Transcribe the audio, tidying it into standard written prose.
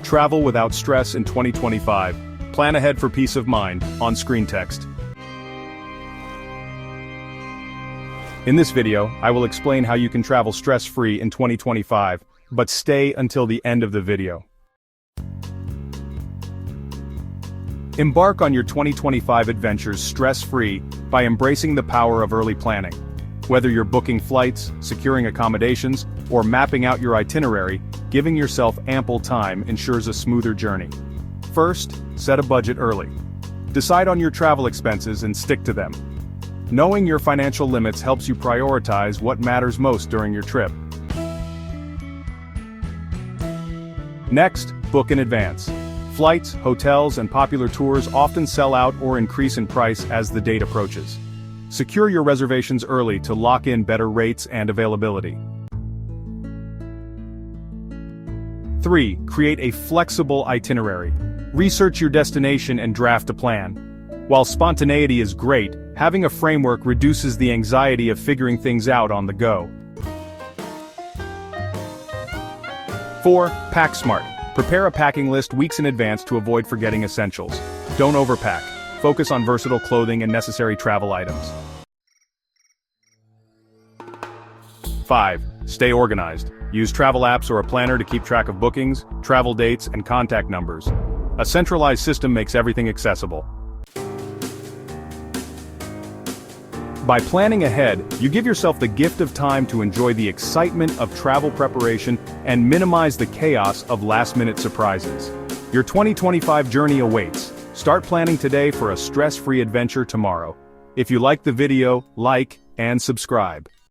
Travel without stress in 2025. Plan ahead for peace of mind, on-screen text. In this video, I will explain how you can travel stress-free in 2025, but stay until the end of the video. Embark on your 2025 adventures stress-free by embracing the power of early planning. Whether you're booking flights, securing accommodations, or mapping out your itinerary, giving yourself ample time ensures a smoother journey. First, set a budget early. Decide on your travel expenses and stick to them. Knowing your financial limits helps you prioritize what matters most during your trip. Next, book in advance. Flights, hotels, and popular tours often sell out or increase in price as the date approaches. Secure your reservations early to lock in better rates and availability. 3. Create a flexible itinerary. Research your destination and draft a plan. While spontaneity is great, having a framework reduces the anxiety of figuring things out on the go. 4. Pack smart. Prepare a packing list weeks in advance to avoid forgetting essentials. Don't overpack. Focus on versatile clothing and necessary travel items. 5. Stay organized. Use travel apps or a planner to keep track of bookings, travel dates, and contact numbers. A centralized system makes everything accessible. By planning ahead, you give yourself the gift of time to enjoy the excitement of travel preparation and minimize the chaos of last-minute surprises. Your 2025 journey awaits. Start planning today for a stress-free adventure tomorrow. If you liked the video, like and subscribe.